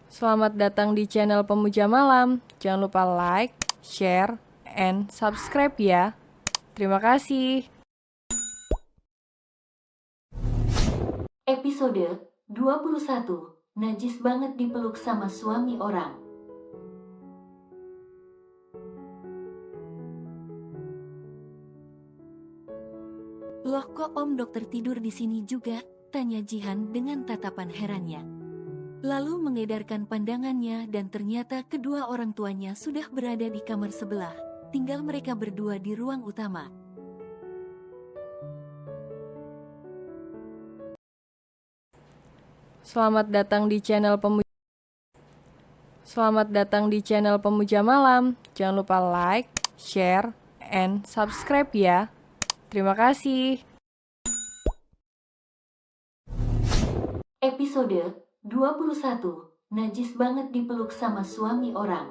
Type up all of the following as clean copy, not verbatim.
Selamat datang di channel Pemuja Malam. Jangan lupa like, share, and subscribe ya. Terima kasih. Episode 21. Najis banget dipeluk sama suami orang. Loh, kok Om dokter tidur di sini juga? Tanya Jihan dengan tatapan herannya. Lalu mengedarkan pandangannya dan ternyata kedua orang tuanya sudah berada di kamar sebelah. Tinggal mereka berdua di ruang utama. Selamat datang di channel Pemuja. Selamat datang di channel Pemuja Malam. Jangan lupa like, share, and subscribe ya. Terima kasih. Episode 21. Najis banget dipeluk sama suami orang.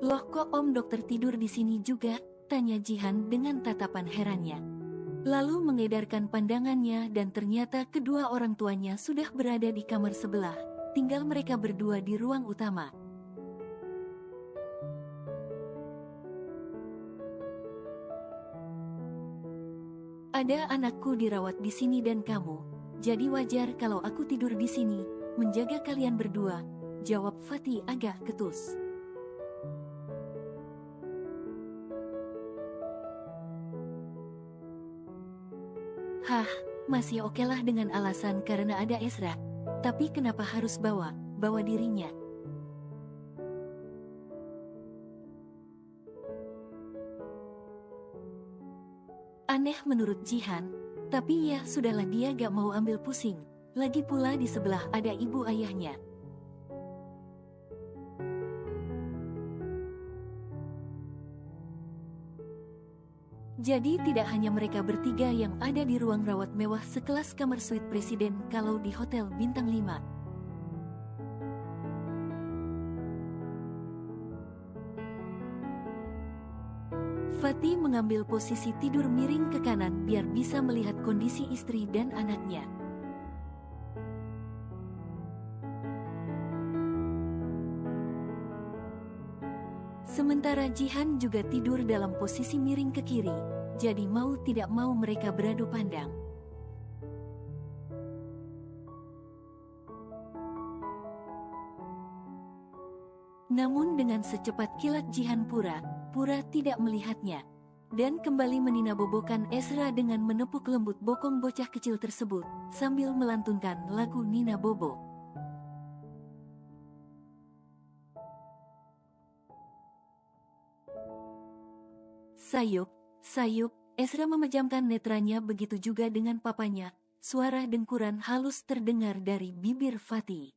Loh, kok Om dokter tidur di sini juga? Tanya Jihan dengan tatapan herannya. Lalu mengedarkan pandangannya dan ternyata kedua orang tuanya sudah berada di kamar sebelah. Tinggal mereka berdua di ruang utama. Ada anakku dirawat di sini dan kamu. Jadi wajar kalau aku tidur di sini, menjaga kalian berdua, jawab Fatih agak ketus. Hah, masih okelah dengan alasan karena ada Ezra. Tapi kenapa harus bawa dirinya? Aneh menurut Jihan, tapi ya sudahlah, dia gak mau ambil pusing. Lagi pula di sebelah ada ibu ayahnya. Jadi tidak hanya mereka bertiga yang ada di ruang rawat mewah sekelas kamar suite presiden kalau di hotel bintang 5. Fatih mengambil posisi tidur miring ke kanan biar bisa melihat kondisi istri dan anaknya. Sementara Jihan juga tidur dalam posisi miring ke kiri, jadi mau tidak mau mereka beradu pandang. Namun dengan secepat kilat Jihan pura tidak melihatnya, dan kembali meninabobokan Ezra dengan menepuk lembut bokong bocah kecil tersebut, sambil melantunkan lagu Nina Bobo. Sayup, sayup, Ezra memejamkan netranya, begitu juga dengan papanya. Suara dengkuran halus terdengar dari bibir Fatih.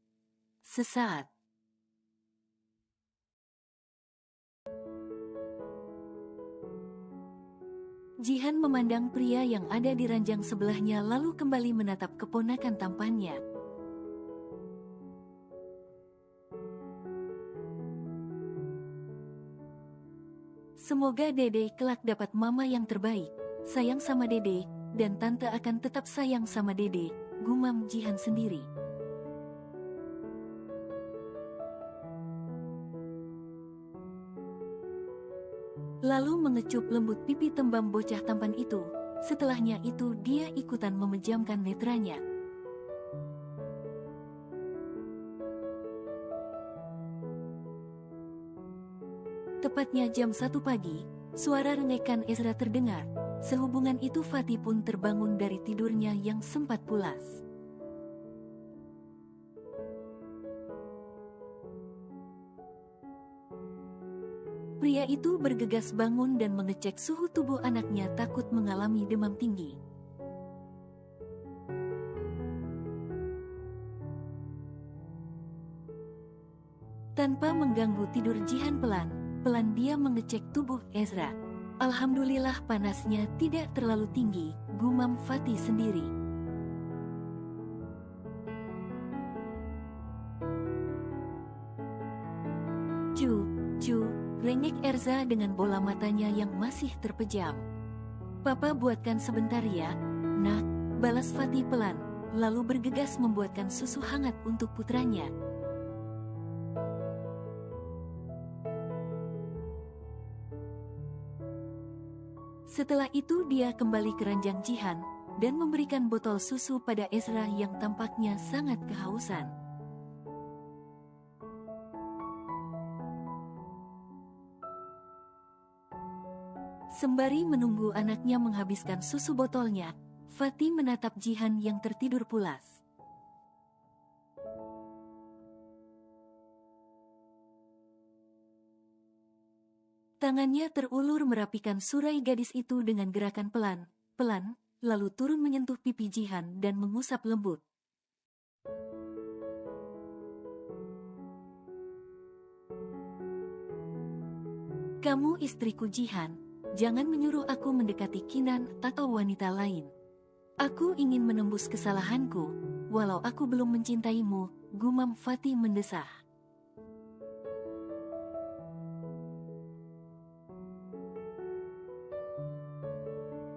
Sesaat Jihan memandang pria yang ada di ranjang sebelahnya lalu kembali menatap keponakan tampannya. Semoga Dede kelak dapat mama yang terbaik. Sayang sama Dede, dan tante akan tetap sayang sama Dede, gumam Jihan sendiri. Lalu mengecup lembut pipi tembam bocah tampan itu. Setelahnya itu dia ikutan memejamkan netranya. Tepatnya jam 1 pagi, suara rengekan Ezra terdengar. Sehubungan itu Fatih pun terbangun dari tidurnya yang sempat pulas. Pria itu bergegas bangun dan mengecek suhu tubuh anaknya, takut mengalami demam tinggi. Tanpa mengganggu tidur Jihan, pelan dia mengecek tubuh Ezra. Alhamdulillah panasnya tidak terlalu tinggi, gumam Fatih sendiri. Cu, rengek Erza dengan bola matanya yang masih terpejam. Papa buatkan sebentar ya, nak, balas Fatih pelan, lalu bergegas membuatkan susu hangat untuk putranya. Setelah itu dia kembali ke ranjang Jihan, dan memberikan botol susu pada Ezra yang tampaknya sangat kehausan. Sembari menunggu anaknya menghabiskan susu botolnya, Fatih menatap Jihan yang tertidur pulas. Tangannya terulur merapikan surai gadis itu dengan gerakan pelan, lalu turun menyentuh pipi Jihan dan mengusap lembut. Kamu istriku Jihan, jangan menyuruh aku mendekati Kinan atau wanita lain. Aku ingin menembus kesalahanku, walau aku belum mencintaimu, gumam Fatih mendesah.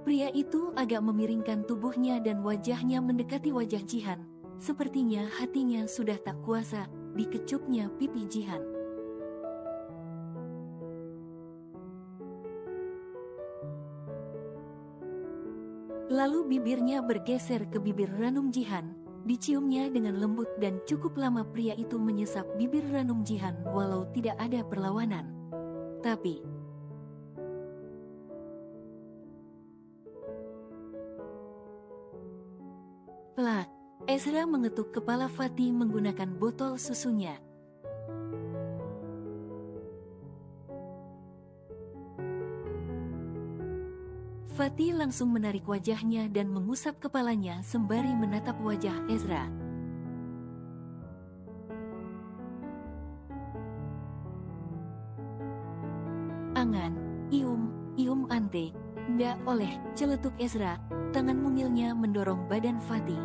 Pria itu agak memiringkan tubuhnya dan wajahnya mendekati wajah Jihan. Sepertinya hatinya sudah tak kuasa dikecupnya pipi Jihan. Lalu bibirnya bergeser ke bibir ranum Jihan, diciumnya dengan lembut dan cukup lama pria itu menyesap bibir ranum Jihan walau tidak ada perlawanan. Tapi pelak, Ezra mengetuk kepala Fatih menggunakan botol susunya. Fatih langsung menarik wajahnya dan mengusap kepalanya sembari menatap wajah Ezra. Angan, ium ante, ndak oleh, celetuk Ezra, tangan mungilnya mendorong badan Fatih.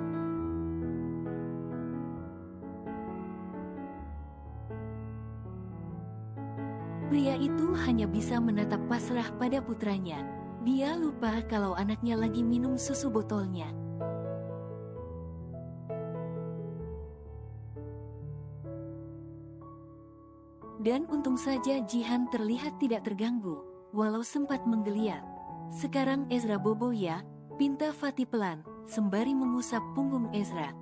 Pria itu hanya bisa menatap pasrah pada putranya. Dia lupa kalau anaknya lagi minum susu botolnya. Dan untung saja Jihan terlihat tidak terganggu, walau sempat menggeliat. Sekarang Ezra bobo ya, pinta Fatih pelan, sembari mengusap punggung Ezra.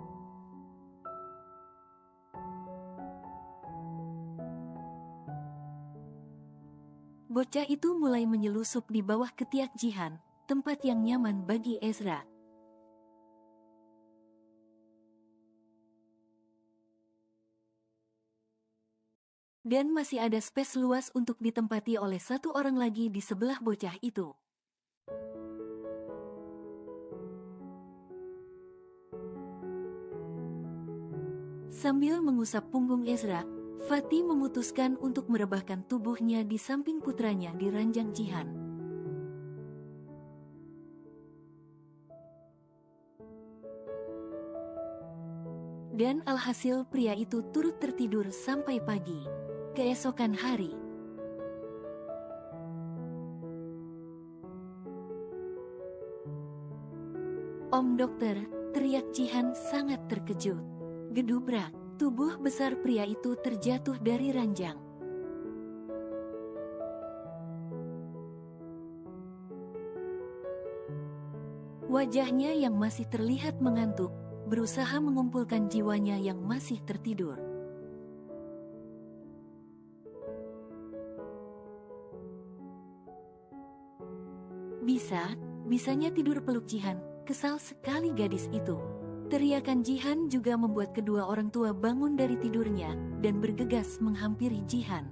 Bocah itu mulai menyelusup di bawah ketiak Jihan, tempat yang nyaman bagi Ezra. Dan masih ada space luas untuk ditempati oleh satu orang lagi di sebelah bocah itu. Sambil mengusap punggung Ezra, Fatih memutuskan untuk merebahkan tubuhnya di samping putranya di ranjang Jihan. Dan alhasil pria itu turut tertidur sampai pagi. Keesokan hari, Om dokter, teriak Jihan sangat terkejut. Gedubrak, tubuh besar pria itu terjatuh dari ranjang. Wajahnya yang masih terlihat mengantuk, berusaha mengumpulkan jiwanya yang masih tertidur. Bisanya tidur peluk Jihan, kesal sekali gadis itu. Teriakan Jihan juga membuat kedua orang tua bangun dari tidurnya dan bergegas menghampiri Jihan.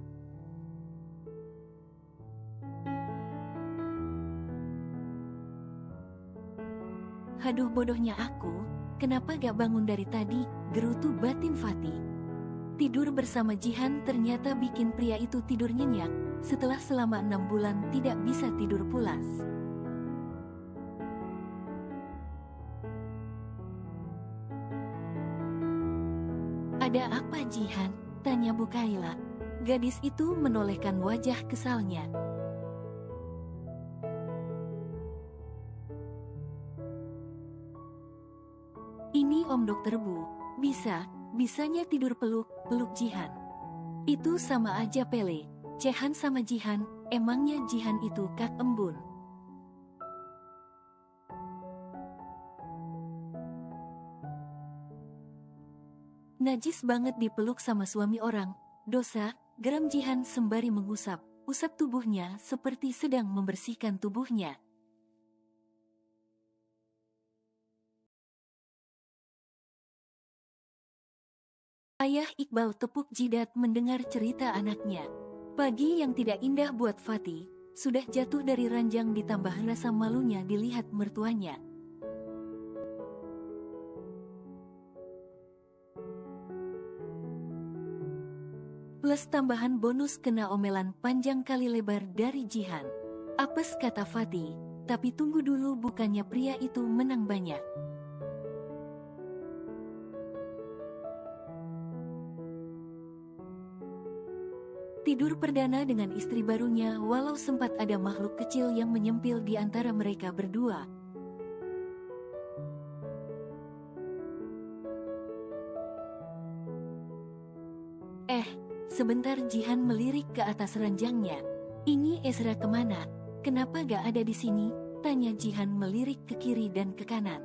Haduh bodohnya aku, kenapa gak bangun dari tadi, gerutu batin Fatih. Tidur bersama Jihan ternyata bikin pria itu tidur nyenyak, setelah selama 6 bulan tidak bisa tidur pulas. Ada apa Jihan? Tanya Bukaila. Gadis itu menolehkan wajah kesalnya. Ini Om Dokter Bu, bisanya tidur peluk Jihan. Itu sama aja Pele, Cehan sama Jihan, emangnya Jihan itu Kak Embun. Najis banget dipeluk sama suami orang, dosa, geram Jihan sembari usap tubuhnya seperti sedang membersihkan tubuhnya. Ayah Iqbal tepuk jidat mendengar cerita anaknya. Pagi yang tidak indah buat Fatih, sudah jatuh dari ranjang ditambah rasa malunya dilihat mertuanya. Plus tambahan bonus kena omelan panjang kali lebar dari Jihan. Apes kata Fatih, tapi tunggu dulu bukannya pria itu menang banyak. Tidur perdana dengan istri barunya walau sempat ada makhluk kecil yang menyempil di antara mereka berdua. Sebentar Jihan melirik ke atas ranjangnya. Ini Ezra kemana? Kenapa gak ada di sini? Tanya Jihan melirik ke kiri dan ke kanan.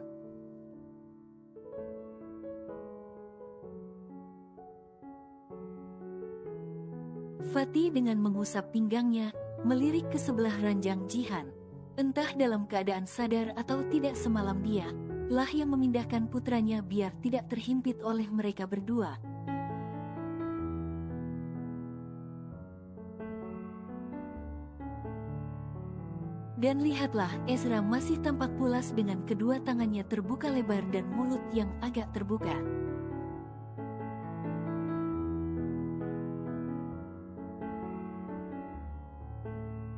Fatih dengan mengusap pinggangnya, melirik ke sebelah ranjang Jihan. Entah dalam keadaan sadar atau tidak semalam dia lah yang memindahkan putranya biar tidak terhimpit oleh mereka berdua. Dan lihatlah, Ezra masih tampak pulas dengan kedua tangannya terbuka lebar dan mulut yang agak terbuka.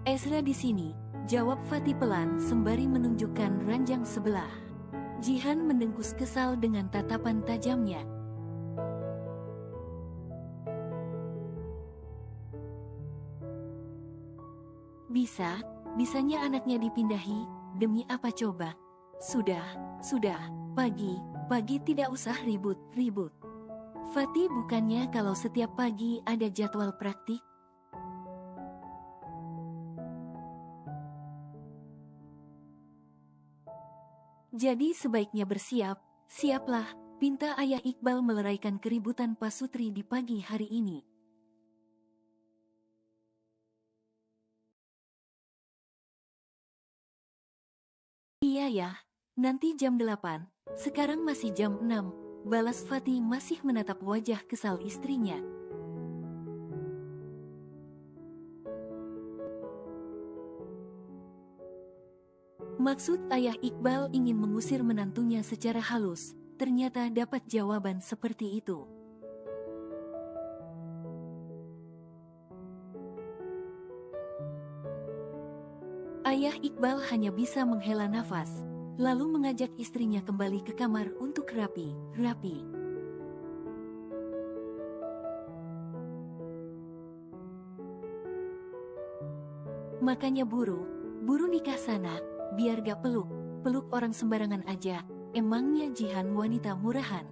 Ezra di sini, jawab Fatih pelan sembari menunjukkan ranjang sebelah. Jihan mendengkus kesal dengan tatapan tajamnya. Bisanya anaknya dipindahi, demi apa coba? Sudah, pagi tidak usah ribut. Fatih bukannya kalau setiap pagi ada jadwal praktik? Jadi sebaiknya siaplah, pinta ayah Iqbal meleraikan keributan pasutri di pagi hari ini. Iya ya, nanti jam 8, sekarang masih jam 6, balas Fatih masih menatap wajah kesal istrinya. Maksud ayah Iqbal ingin mengusir menantunya secara halus, ternyata dapat jawaban seperti itu. Ayah Iqbal hanya bisa menghela nafas, lalu mengajak istrinya kembali ke kamar untuk rapi. Makanya buru nikah sana, biar gak peluk orang sembarangan aja, emangnya Jihan wanita murahan.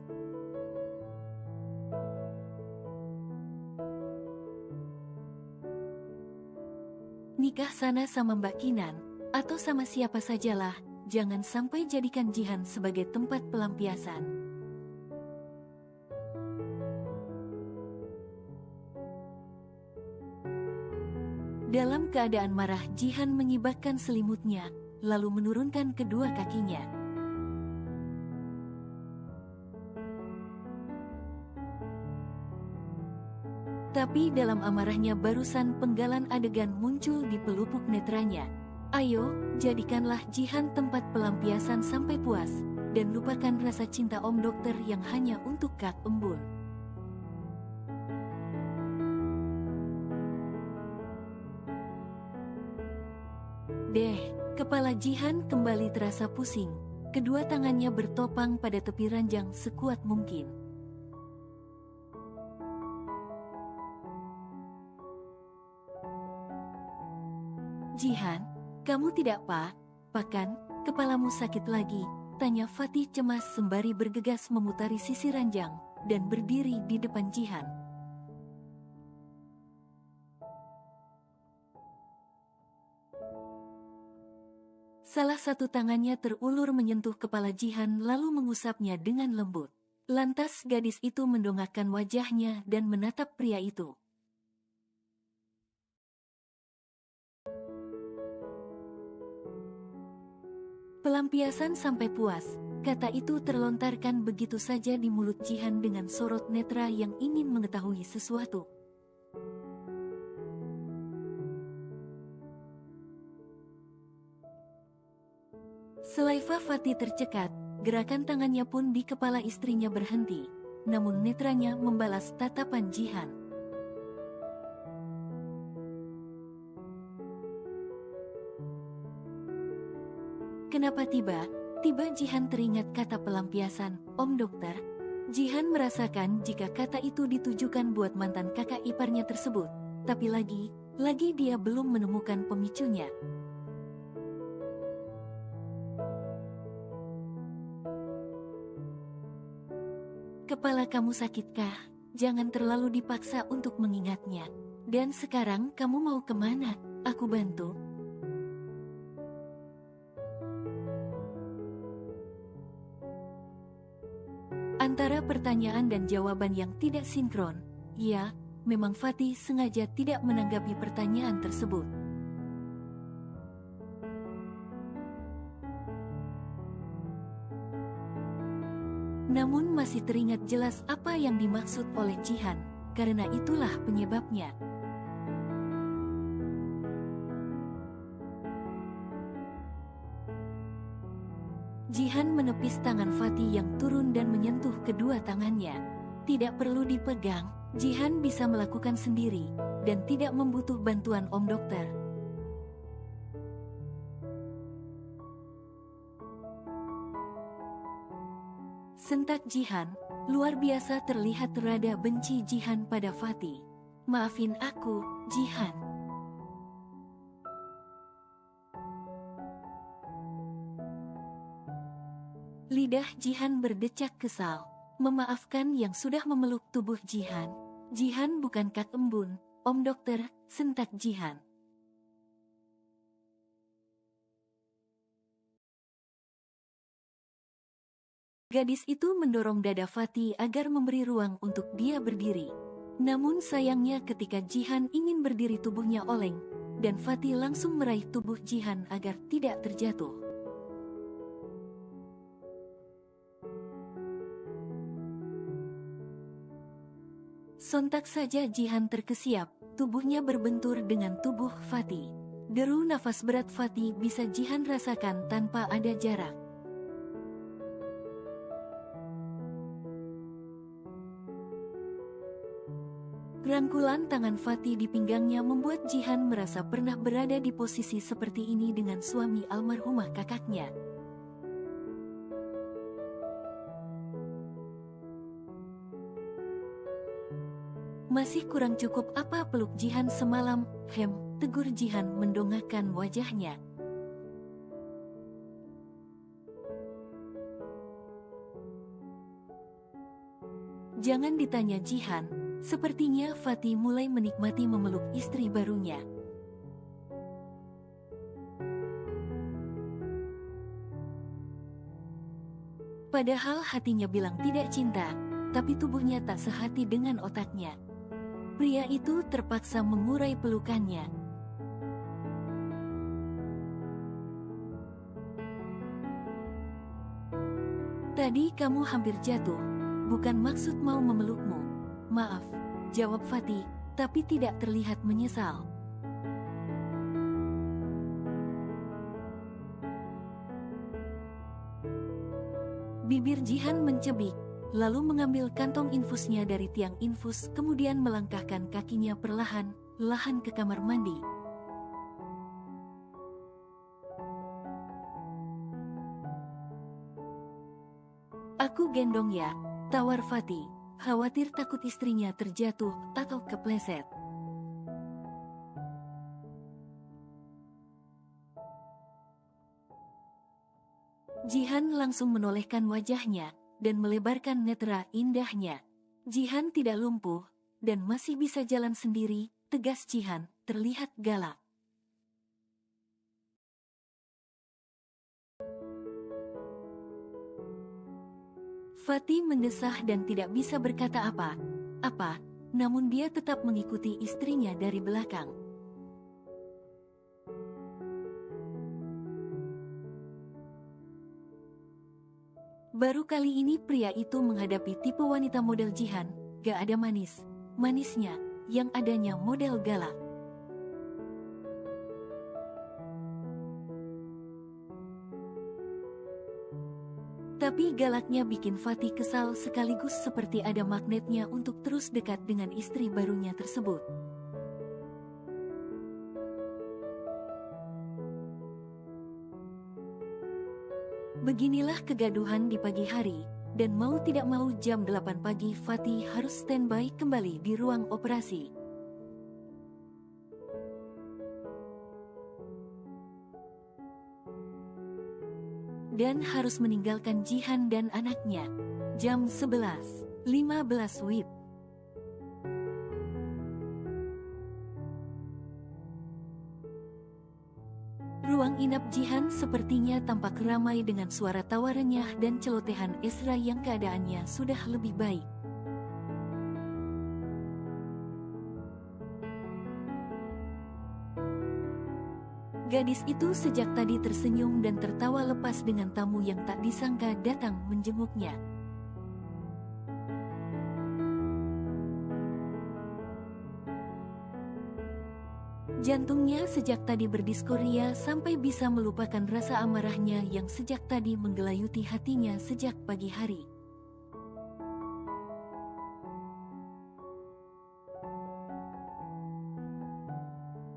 Nikah sana sama Mbak Kinan, atau sama siapa sajalah, jangan sampai jadikan Jihan sebagai tempat pelampiasan. Dalam keadaan marah Jihan mengibahkan selimutnya, lalu menurunkan kedua kakinya. Tapi dalam amarahnya barusan penggalan adegan muncul di pelupuk netranya. Ayo, jadikanlah Jihan tempat pelampiasan sampai puas, dan lupakan rasa cinta Om Dokter yang hanya untuk Kak Embun. Kepala Jihan kembali terasa pusing, kedua tangannya bertopang pada tepi ranjang sekuat mungkin. Jihan, kamu tidak apa-apa kan? Kepalamu sakit lagi, Tanya Fatih cemas sembari bergegas memutari sisi ranjang dan berdiri di depan Jihan. Salah satu tangannya terulur menyentuh kepala Jihan lalu mengusapnya dengan lembut. Lantas gadis itu mendongakkan wajahnya dan menatap pria itu. Pelampiasan sampai puas, kata itu terlontarkan begitu saja di mulut Jihan dengan sorot netra yang ingin mengetahui sesuatu. Selaiva Fatih tercekat, gerakan tangannya pun di kepala istrinya berhenti, namun netranya membalas tatapan Jihan. Kenapa tiba Jihan teringat kata pelampiasan, Om Dokter. Jihan merasakan jika kata itu ditujukan buat mantan kakak iparnya tersebut, tapi lagi dia belum menemukan pemicunya. Kepala kamu sakitkah? Jangan terlalu dipaksa untuk mengingatnya. Dan sekarang kamu mau kemana? Aku bantu. Antara pertanyaan dan jawaban yang tidak sinkron, ya, memang Fatih sengaja tidak menanggapi pertanyaan tersebut. Namun masih teringat jelas apa yang dimaksud oleh Jihan, karena itulah penyebabnya. Jihan menepis tangan Fatih yang turun dan menyentuh kedua tangannya. Tidak perlu dipegang, Jihan bisa melakukan sendiri, dan tidak membutuh bantuan Om Dokter. Sentak Jihan, luar biasa terlihat rada benci Jihan pada Fatih. Maafin aku, Jihan. Lidah Jihan berdecak kesal. Memaafkan yang sudah memeluk tubuh Jihan. Jihan bukan kak embun, Om Dokter, sentak Jihan. Gadis itu mendorong dada Fatih agar memberi ruang untuk dia berdiri. Namun sayangnya ketika Jihan ingin berdiri tubuhnya oleng, dan Fatih langsung meraih tubuh Jihan agar tidak terjatuh. Sontak saja Jihan terkesiap, tubuhnya berbentur dengan tubuh Fatih. Deru nafas berat Fatih bisa Jihan rasakan tanpa ada jarak. Rangkulan tangan Fatih di pinggangnya membuat Jihan merasa pernah berada di posisi seperti ini dengan suami almarhumah kakaknya. Masih kurang cukup apa peluk Jihan semalam, tegur Jihan mendongakkan wajahnya. Jangan ditanya Jihan, sepertinya Fatih mulai menikmati memeluk istri barunya. Padahal hatinya bilang tidak cinta, tapi tubuhnya tak sehati dengan otaknya. Pria itu terpaksa mengurai pelukannya. Tadi kamu hampir jatuh, bukan maksud mau memelukmu. Maaf, jawab Fatih, tapi tidak terlihat menyesal. Bibir Jihan mencebik, lalu mengambil kantong infusnya dari tiang infus kemudian melangkahkan kakinya perlahan-lahan ke kamar mandi. Aku gendong ya, tawar Fatih, khawatir takut istrinya terjatuh atau kepleset. Jihan langsung menolehkan wajahnya dan melebarkan netra indahnya. Jihan tidak lumpuh dan masih bisa jalan sendiri, tegas Jihan, terlihat galak. Fatih mendesah dan tidak bisa berkata apa-apa, namun dia tetap mengikuti istrinya dari belakang. Baru kali ini pria itu menghadapi tipe wanita model Jihan, gak ada manisnya, yang adanya model galak. Tapi galaknya bikin Fatih kesal sekaligus seperti ada magnetnya untuk terus dekat dengan istri barunya tersebut. Beginilah kegaduhan di pagi hari, dan mau tidak mau jam 8 pagi Fatih harus standby kembali di ruang operasi. Dan harus meninggalkan Jihan dan anaknya. Jam 11.15 WIB. Ruang inap Jihan sepertinya tampak ramai dengan suara tawa renyah dan celotehan Esra yang keadaannya sudah lebih baik. Gadis itu sejak tadi tersenyum dan tertawa lepas dengan tamu yang tak disangka datang menjenguknya. Jantungnya sejak tadi berdiskoria sampai bisa melupakan rasa amarahnya yang sejak tadi menggelayuti hatinya sejak pagi hari.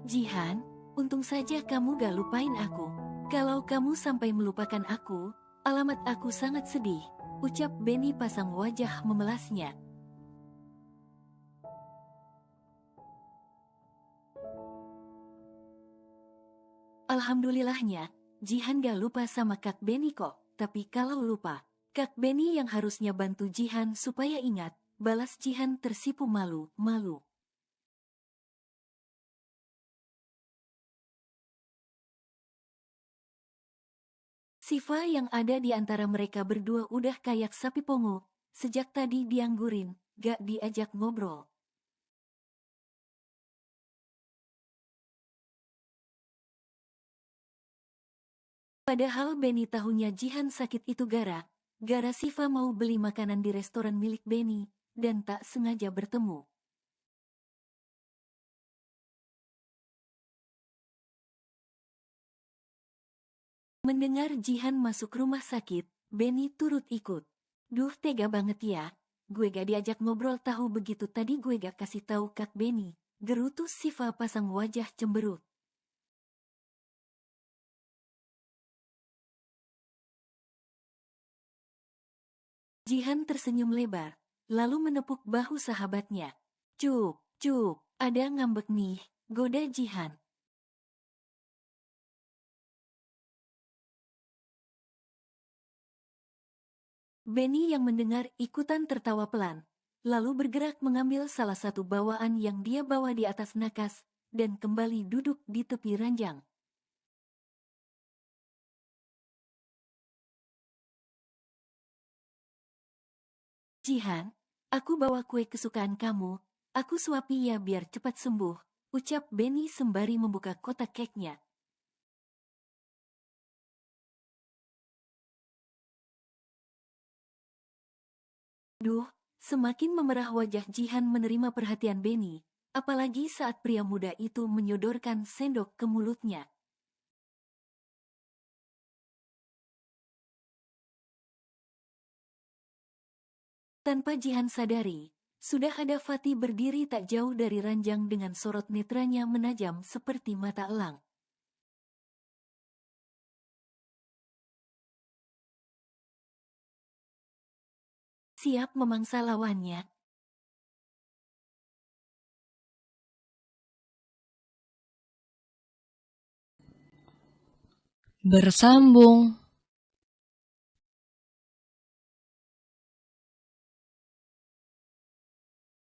Jihan, untung saja kamu gak lupain aku. Kalau kamu sampai melupakan aku, alamat aku sangat sedih, ucap Benny pasang wajah memelasnya. Alhamdulillahnya, Jihan gak lupa sama Kak Benny kok. Tapi kalau lupa, Kak Benny yang harusnya bantu Jihan supaya ingat, balas Jihan tersipu malu-malu. Siva yang ada di antara mereka berdua udah kayak sapi pongo, sejak tadi dianggurin, gak diajak ngobrol. Padahal Benny tahunya Jihan sakit itu gara Siva mau beli makanan di restoran milik Benny, dan tak sengaja bertemu. Mendengar Jihan masuk rumah sakit, Benny turut ikut. Duh tega banget ya, gue gak diajak ngobrol tahu begitu tadi gue gak kasih tahu Kak Benny. Gerutu Siva pasang wajah cemberut. Jihan tersenyum lebar, lalu menepuk bahu sahabatnya. Cuk, ada ngambek nih, goda Jihan. Benny yang mendengar ikutan tertawa pelan, lalu bergerak mengambil salah satu bawaan yang dia bawa di atas nakas, dan kembali duduk di tepi ranjang. Jihan, aku bawa kue kesukaan kamu, aku suapi ya biar cepat sembuh, ucap Benny sembari membuka kotak cake-nya. Duh, semakin memerah wajah Jihan menerima perhatian Benny, apalagi saat pria muda itu menyodorkan sendok ke mulutnya. Tanpa Jihan sadari, sudah ada Fatih berdiri tak jauh dari ranjang dengan sorot netranya menajam seperti mata elang. Siap memangsa lawannya. Bersambung.